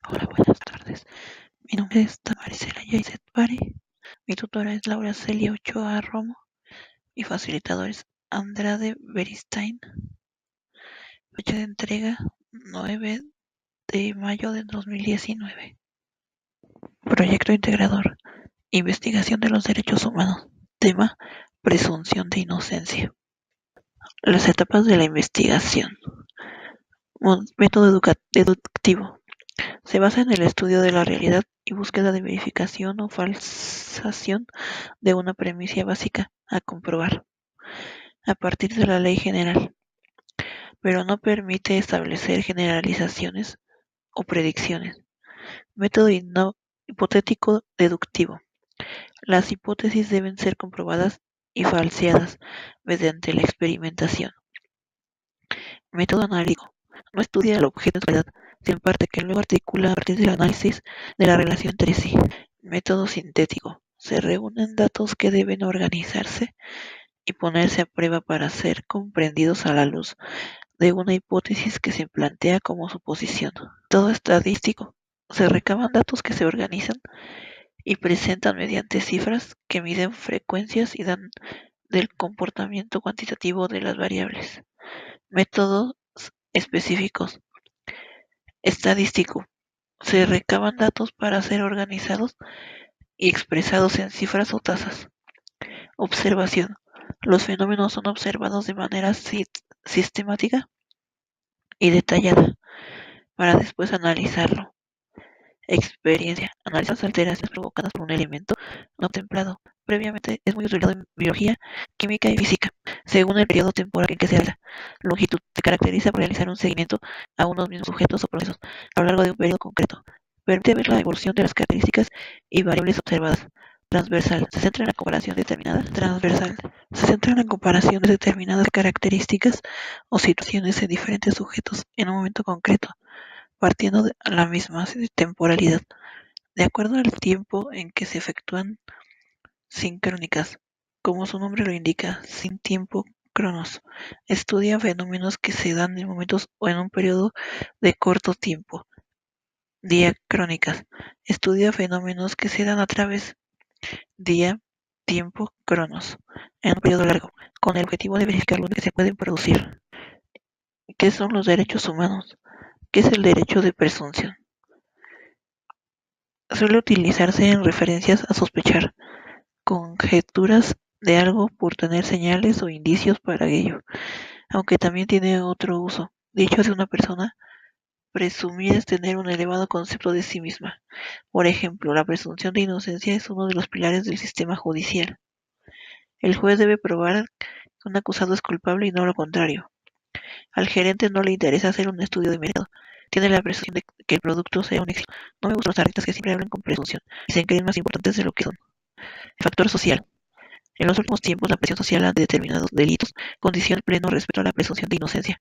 Hola, buenas tardes. Mi nombre es Tamarisela Yaiset Pari. Mi tutora es Laura Celia Ochoa Romo. Mi facilitador es Andrade Beristain. Fecha de entrega 9 de mayo de 2019. Proyecto integrador. Investigación de los derechos humanos. Tema: presunción de inocencia. Las etapas de la investigación. Método deductivo. Se basa en el estudio de la realidad y búsqueda de verificación o falsación de una premisa básica a comprobar, a partir de la ley general, pero no permite establecer generalizaciones o predicciones. Método hipotético deductivo. Las hipótesis deben ser comprobadas y falseadas mediante la experimentación. Método analítico. No estudia el objeto en realidad, sino en parte que luego articula a partir del análisis de la relación entre sí. Método sintético. Se reúnen datos que deben organizarse y ponerse a prueba para ser comprendidos a la luz de una hipótesis que se plantea como suposición. Método estadístico. Se recaban datos que se organizan y presentan mediante cifras que miden frecuencias y dan del comportamiento cuantitativo de las variables. Métodos específicos. Estadístico. Se recaban datos para ser organizados y expresados en cifras o tasas. Observación. Los fenómenos son observados de manera sistemática y detallada para después analizarlo. Experiencia. Analiza las alteraciones provocadas por un elemento no contemplado previamente. Es muy utilizado en biología, química y física, según el periodo temporal en que se realiza. Longitud. Se caracteriza por realizar un seguimiento a unos mismos sujetos o procesos a lo largo de un periodo concreto. Permite ver la evolución de las características y variables observadas. Transversal. Se centra en la comparación de determinadas características o situaciones de diferentes sujetos en un momento concreto, partiendo de la misma temporalidad, de acuerdo al tiempo en que se efectúan sincrónicas. Como su nombre lo indica, sin tiempo, cronos. Estudia fenómenos que se dan en momentos o en un periodo de corto tiempo. Diacrónicas. Estudia fenómenos que se dan a través día, tiempo, cronos, en un periodo largo, con el objetivo de verificar lo que se pueden producir. ¿Qué son los derechos humanos? ¿Qué es el derecho de presunción? Suele utilizarse en referencias a sospechar, conjeturas de algo por tener señales o indicios para ello, aunque también tiene otro uso. Dicho de una persona, presumir es tener un elevado concepto de sí misma. Por ejemplo, la presunción de inocencia es uno de los pilares del sistema judicial. El juez debe probar que un acusado es culpable y no lo contrario. Al gerente no le interesa hacer un estudio de mercado. Tiene la presunción de que el producto sea un éxito. No me gustan los artistas que siempre hablan con presunción y se creen más importantes de lo que son. El factor social. En los últimos tiempos, la presión social ante determinados delitos condiciona el pleno respeto a la presunción de inocencia.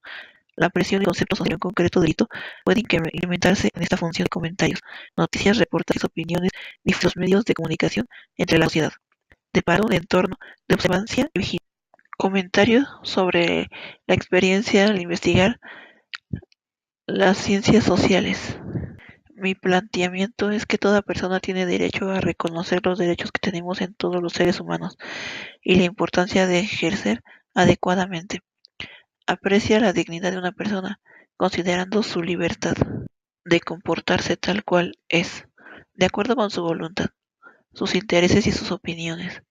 La presión y concepto social de un concreto delito puede incrementarse en esta función de comentarios, noticias, reportajes, opiniones, los medios de comunicación entre la sociedad. Depara un entorno de observancia y vigilancia. Comentarios sobre la experiencia al investigar las ciencias sociales. Mi planteamiento es que toda persona tiene derecho a reconocer los derechos que tenemos en todos los seres humanos y la importancia de ejercer adecuadamente. Aprecia la dignidad de una persona, considerando su libertad de comportarse tal cual es, de acuerdo con su voluntad, sus intereses y sus opiniones,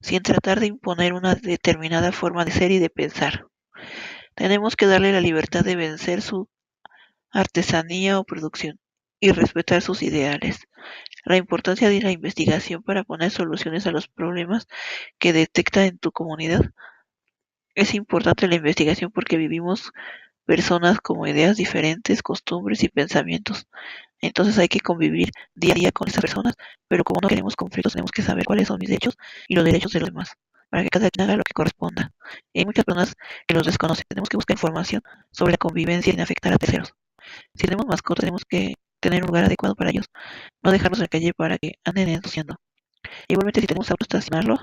sin tratar de imponer una determinada forma de ser y de pensar. Tenemos que darle la libertad de vencer su artesanía o producción y respetar sus ideales. La importancia de la investigación para poner soluciones a los problemas que detecta en tu comunidad. Es importante la investigación porque vivimos personas con ideas diferentes, costumbres y pensamientos. Entonces hay que convivir día a día con esas personas, pero como no queremos conflictos, tenemos que saber cuáles son mis derechos y los derechos de los demás, para que cada quien haga lo que corresponda. Y hay muchas personas que los desconocen. Tenemos que buscar información sobre la convivencia sin afectar a terceros. Si tenemos mascotas, tenemos que tener un lugar adecuado para ellos, no dejarlos en la calle para que anden ensuciando. Igualmente, si tenemos auto, estacionarlo,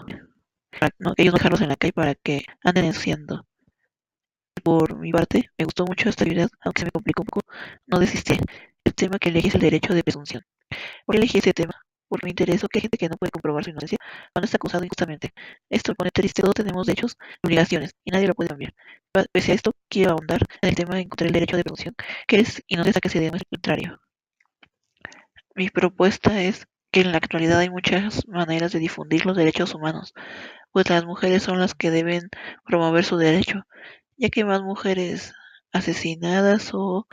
para ellos no dejarlos en la calle para que anden ensuciando. Por mi parte, me gustó mucho esta actividad, aunque se me complicó un poco, no desistí. El tema que elegí es el derecho de presunción. ¿Por qué elegí ese tema? Porque me interesó que hay gente que no puede comprobar su inocencia cuando está acusado injustamente. Esto pone triste, todos tenemos derechos y obligaciones, y nadie lo puede cambiar. Pese a esto, quiero ahondar en el tema de encontrar el derecho de presunción, que es inocente hasta que se demuestre lo contrario. Mi propuesta es que en la actualidad hay muchas maneras de difundir los derechos humanos, pues las mujeres son las que deben promover su derecho, ya que hay más mujeres asesinadas o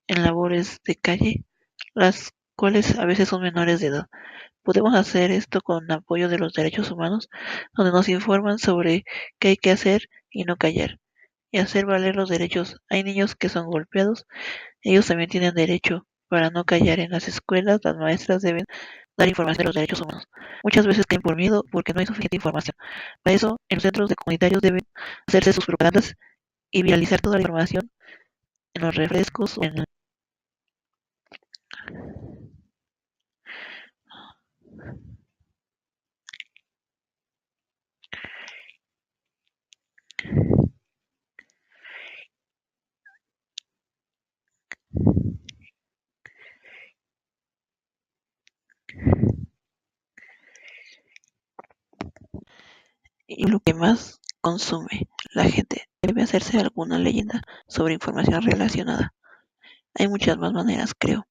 en labores de calle, las cuales a veces son menores de edad. Podemos hacer esto con apoyo de los derechos humanos, donde nos informan sobre qué hay que hacer y no callar, y hacer valer los derechos. Hay niños que son golpeados, ellos también tienen derecho para no callar. En las escuelas, las maestras deben dar información de los derechos humanos. Muchas veces caen por miedo porque no hay suficiente información. Para eso, en los centros de comunitarios deben hacerse sus propagandas y viralizar toda la información en los refrescos o en y lo que más consume la gente. Debe hacerse alguna leyenda sobre información relacionada. Hay muchas más maneras, creo,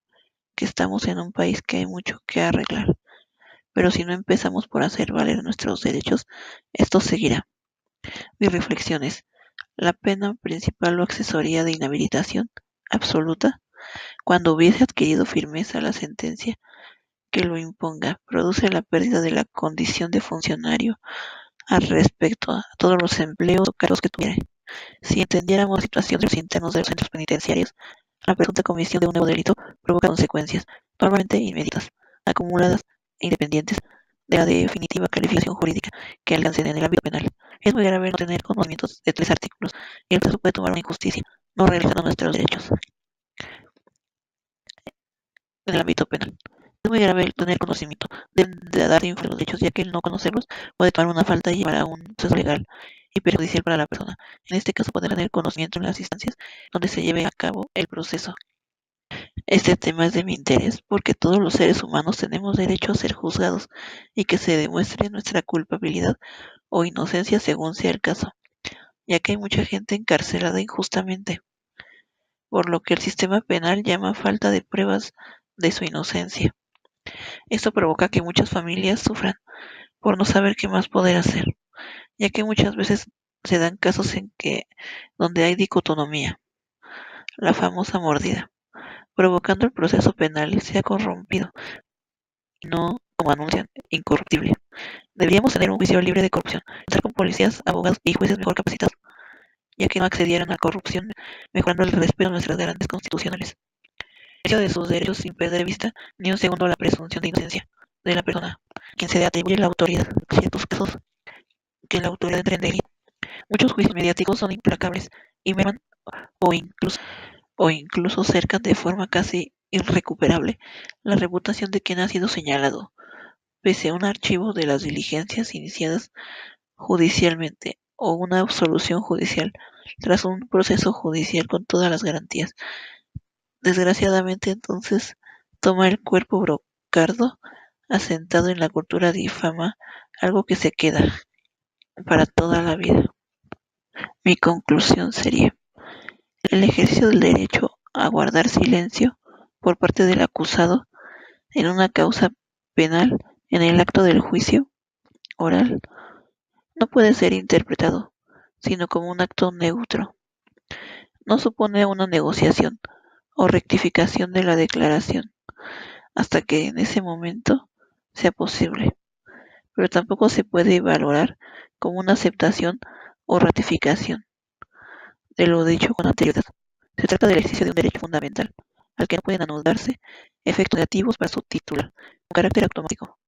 que estamos en un país que hay mucho que arreglar, pero si no empezamos por hacer valer nuestros derechos, esto seguirá. Mis reflexiones. La pena principal o accesoria de inhabilitación absoluta, cuando hubiese adquirido firmeza la sentencia que lo imponga, produce la pérdida de la condición de funcionario al respecto a todos los empleos o cargos que tuviera. Si entendiéramos la situación de los internos de los centros penitenciarios, la presunta comisión de un nuevo delito provoca consecuencias, normalmente inmediatas, acumuladas e independientes de la definitiva calificación jurídica que alcancen en el ámbito penal. Es muy grave no tener conocimientos de 3 artículos y el proceso puede tomar una injusticia, no realizando nuestros derechos en el ámbito penal. Es muy grave el tener conocimiento de dar de los derechos, ya que el no conocerlos puede tomar una falta y llevar a un proceso legal y perjudicial para la persona. En este caso, poder tener conocimiento en las instancias donde se lleve a cabo el proceso. Este tema es de mi interés porque todos los seres humanos tenemos derecho a ser juzgados y que se demuestre nuestra culpabilidad o inocencia según sea el caso, ya que hay mucha gente encarcelada injustamente, por lo que el sistema penal llama falta de pruebas de su inocencia. Esto provoca que muchas familias sufran por no saber qué más poder hacer, ya que muchas veces se dan casos en que donde hay dicotomía, la famosa mordida, provocando el proceso penal sea corrompido y no, como anuncian, incorruptible. Deberíamos tener un juicio libre de corrupción, contar con policías, abogados y jueces mejor capacitados, ya que no accedieran a corrupción, mejorando el respeto a nuestras garantías constitucionales. El ejercicio de sus derechos sin perder de vista ni un segundo la presunción de inocencia de la persona, quien se le atribuye la autoridad. En ciertos casos, que la autoridad entre en delito. Muchos juicios mediáticos son implacables y merman o incluso, o incluso cercan de forma casi irrecuperable la reputación de quien ha sido señalado, pese a un archivo de las diligencias iniciadas judicialmente o una absolución judicial tras un proceso judicial con todas las garantías. Desgraciadamente, entonces, toma el cuerpo brocardo asentado en la cultura difama, algo que se queda para toda la vida. Mi conclusión sería: el ejercicio del derecho a guardar silencio por parte del acusado en una causa penal en el acto del juicio oral no puede ser interpretado sino como un acto neutro. No supone una negociación o rectificación de la declaración hasta que en ese momento sea posible, pero tampoco se puede valorar como una aceptación o ratificación de lo dicho con anterioridad. Se trata del ejercicio de un derecho fundamental, al que no pueden anularse efectos negativos para su titular, con carácter automático.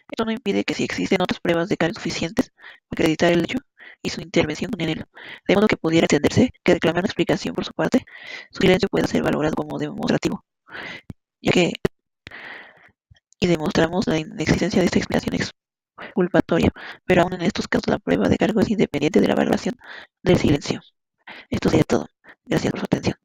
Esto no impide que si existen otras pruebas de cargo suficientes para acreditar el hecho y su intervención en él, de modo que pudiera entenderse que reclamar una explicación por su parte, su silencio pueda ser valorado como demostrativo, ya que y demostramos la inexistencia de esta explicación exculpatoria, pero aún en estos casos la prueba de cargo es independiente de la valoración del silencio. Esto sería todo. Gracias por su atención.